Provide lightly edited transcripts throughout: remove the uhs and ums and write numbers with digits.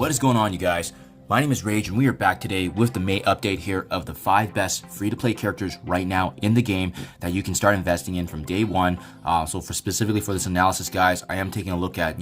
What is going on, you guys? My name is Rage and we are back today with the May update here of the 5 best free-to-play characters right now in the game that you can start investing in from day one. So specifically for this analysis, guys, I am taking a look at,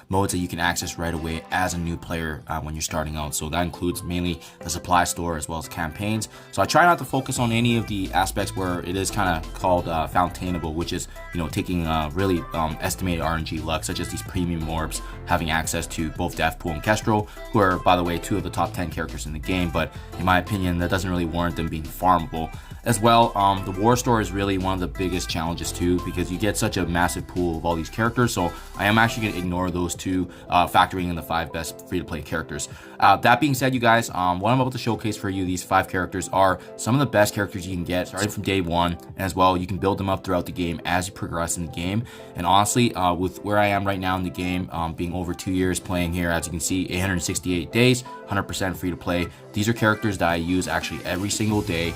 modes that you can access right away as a new player when you're starting out. So that includes mainly the supply store as well as campaigns. So I try not to focus on any of the aspects where it is kind of called fountainable, which is, taking really estimated RNG luck, such as these premium orbs, having access to both Deathpool and Kestrel, who are, by the way, 2 of the top 10 characters in the game, but in my opinion that doesn't really warrant them being farmable. As well, the war store is really one of the biggest challenges too, because you get such a massive pool of all these characters. So I am actually going to ignore those 2, factoring in the 5 best free-to-play characters. That being said, you guys, what I'm about to showcase for you, these 5 characters are some of the best characters you can get starting from day one, and as well you can build them up throughout the game as you progress in the game. And honestly, with where I am right now in the game, being over 2 years playing here, as you can see, 868 days, 100% free to play. These are characters that I use actually every single day,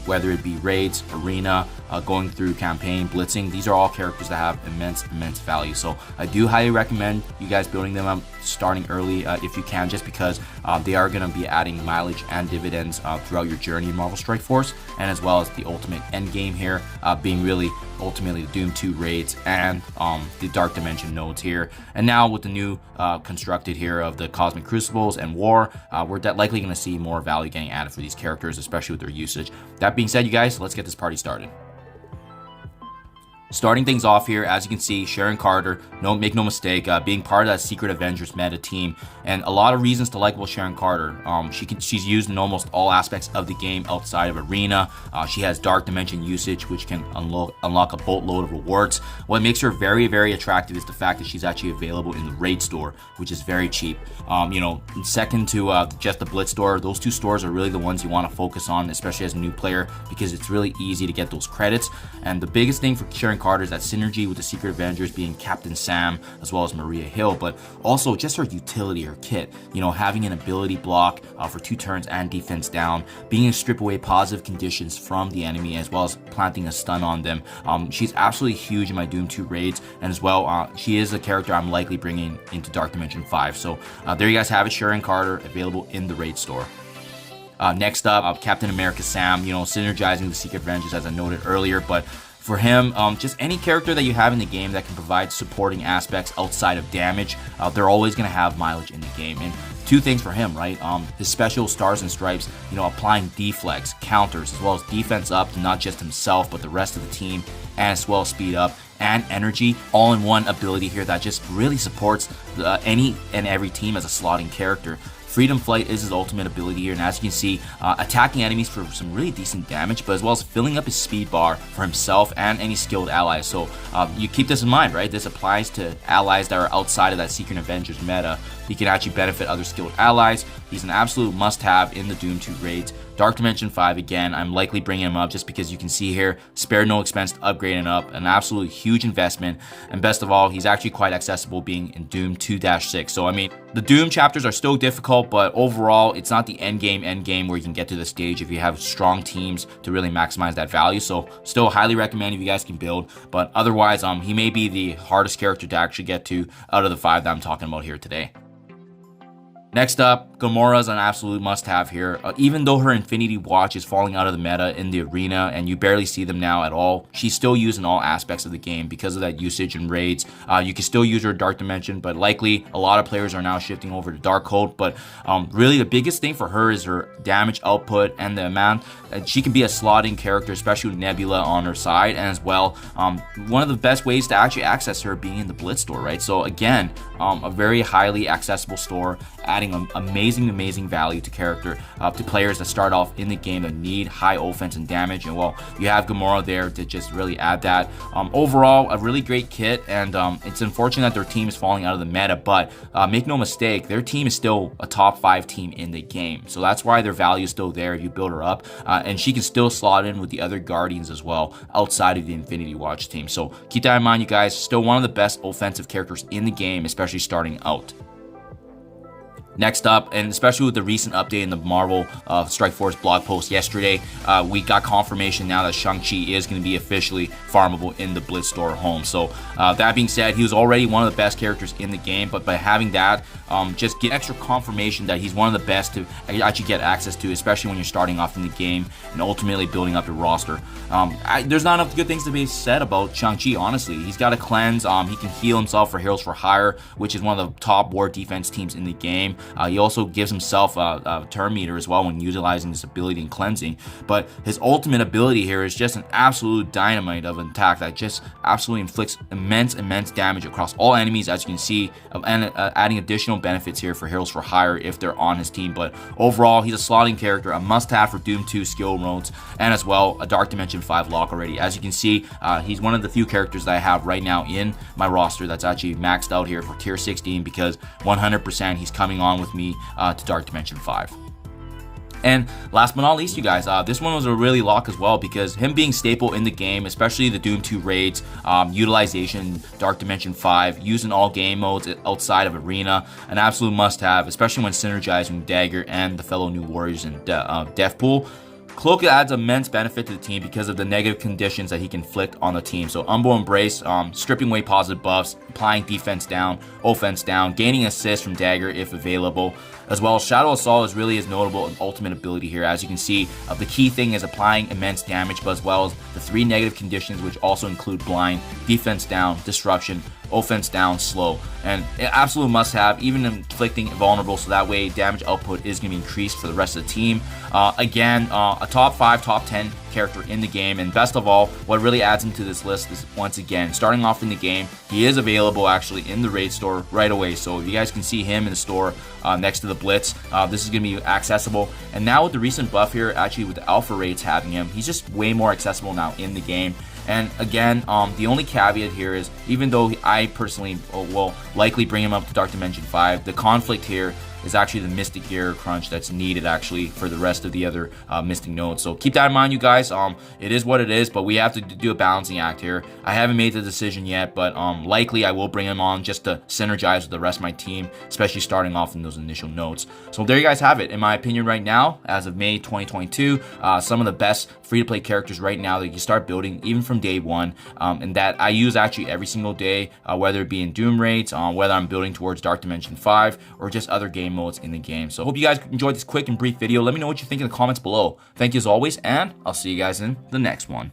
whether it be raids, arena, going through campaign, blitzing. These are all characters that have immense value. So I do highly recommend you guys building them up starting early if you can, just because they are going to be adding mileage and dividends throughout your journey in Marvel Strike Force, and as well as the ultimate end game here being really ultimately the Doom 2 raids and the Dark Dimension nodes here. And now with the new constructed here of the Cosmic Crucibles and War, we're likely going to see more value getting added for these characters, especially with their usage. That being said, you guys, let's get this party started. Starting things off here, as you can see, Sharon Carter, make no mistake, being part of that Secret Avengers meta team, and a lot of reasons to like Sharon Carter. She's used in almost all aspects of the game outside of arena. She has Dark Dimension usage, which can unlock a boatload of rewards. What makes her very attractive is the fact that she's actually available in the raid store, which is very cheap. Second to just the Blitz store, those 2 stores are really the ones you want to focus on, especially as a new player, because it's really easy to get those credits. And the biggest thing for Sharon Carter is that synergy with the Secret Avengers, being Captain Sam as well as Maria Hill, but also just her utility, her kit, having an ability block for 2 turns and defense down, being able to strip away positive conditions from the enemy, as well as planting a stun on them. She's absolutely huge in my Doom 2 raids, and as well she is a character I'm likely bringing into Dark Dimension 5. So there you guys have it, Sharon Carter, available in the raid store. Next up, Captain America Sam, synergizing the Secret Avengers as I noted earlier, but for him, just any character that you have in the game that can provide supporting aspects outside of damage, they're always going to have mileage in the game. And 2 things for him, right? His special Stars and Stripes, applying deflex, counters, as well as defense up to not just himself, but the rest of the team, and as well as speed up and energy, all in one ability here that just really supports any and every team as a slotting character. Freedom Flight is his ultimate ability here, and as you can see, attacking enemies for some really decent damage, but as well as filling up his speed bar for himself and any skilled allies. So you keep this in mind, right? This applies to allies that are outside of that Secret Avengers meta. He can actually benefit other skilled allies. He's an absolute must-have in the Doom 2 raids. Dark Dimension 5, again, I'm likely bringing him up just because you can see here, spare no expense to upgrade him up, an absolute huge investment, and best of all, he's actually quite accessible being in Doom 2-6. So I mean, the Doom chapters are still difficult, but overall, it's not the end game where you can get to this stage if you have strong teams to really maximize that value. So still highly recommend if you guys can build, but otherwise, he may be the hardest character to actually get to out of the 5 that I'm talking about here today. Next up, Gamora is an absolute must-have here. Even though her Infinity Watch is falling out of the meta in the arena and you barely see them now at all, she's still used in all aspects of the game because of that usage in raids. You can still use her Dark Dimension, but likely a lot of players are now shifting over to Darkhold. But really the biggest thing for her is her damage output and the amount. She can be a slotting character, especially with Nebula on her side, and as well, one of the best ways to actually access her being in the Blitz store, right? So again, a very highly accessible store, adding amazing value to to players that start off in the game that need high offense and damage. And well, you have Gamora there to just really add that. Overall, a really great kit, and it's unfortunate that their team is falling out of the meta, but make no mistake, their team is still a top 5 team in the game. So that's why their value is still there if you build her up, and she can still slot in with the other Guardians as well outside of the Infinity Watch team. So keep that in mind, you guys. Still one of the best offensive characters in the game, especially starting out. Next up, and especially with the recent update in the Marvel Strike Force blog post yesterday, we got confirmation now that Shang-Chi is going to be officially farmable in the Blitz Store home. So that being said, he was already one of the best characters in the game, but by having that, just get extra confirmation that he's one of the best to actually get access to, especially when you're starting off in the game and ultimately building up your roster. There's not enough good things to be said about Shang-Chi, honestly. He's got a cleanse, he can heal himself for Heroes for Hire, which is one of the top war defense teams in the game. He also gives himself a turn meter as well when utilizing this ability and cleansing. But his ultimate ability here is just an absolute dynamite of an attack that just absolutely inflicts immense damage across all enemies, as you can see, and adding additional benefits here for Heroes for Hire if they're on his team. But overall, he's a slotting character, a must-have for Doom 2 skill modes, and as well a Dark Dimension 5 lock already. As you can see, he's one of the few characters that I have right now in my roster that's actually maxed out here for tier 16, because 100% he's coming on with me to Dark Dimension 5. And last but not least, you guys, this one was a really lock as well, because him being staple in the game, especially the Doom 2 raids, utilization, Dark Dimension 5, used in all game modes outside of Arena, an absolute must-have, especially when synergizing with Dagger and the fellow New Warriors in Deathpool. Cloak adds immense benefit to the team because of the negative conditions that he can inflict on the team. So Umbo Embrace, stripping away positive buffs, applying defense down, offense down, gaining assist from Dagger if available, as well as Shadow Assault is really his notable and ultimate ability here. As you can see, the key thing is applying immense damage, but as well as the 3 negative conditions, which also include blind, defense down, disruption, offense down, slow, and an absolute must-have, even inflicting vulnerable, so that way damage output is going to be increased for the rest of the team. Again, a top 5, top 10 character in the game, and best of all, what really adds him to this list is, once again, starting off in the game, he is available actually in the raid store right away. So if you guys can see him in the store next to the Blitz, this is going to be accessible. And now with the recent buff here, actually with the alpha raids having him, he's just way more accessible now in the game. And again, the only caveat here is, even though I personally will likely bring him up to Dark Dimension 5, the conflict here is actually the Mystic Gear crunch that's needed actually for the rest of the other Mystic nodes. So keep that in mind, you guys. It is what it is, but we have to do a balancing act here. I haven't made the decision yet, but likely I will bring him on just to synergize with the rest of my team, especially starting off in those initial nodes. So there you guys have it. In my opinion right now, as of May 2022, some of the best free-to-play characters right now that you can start building even from day one, and that I use actually every single day, whether it be in Doom raids, whether I'm building towards Dark Dimension 5, or just other game modes in the game. So I hope you guys enjoyed this quick and brief video. Let me know what you think in the comments below. Thank you as always, and I'll see you guys in the next one.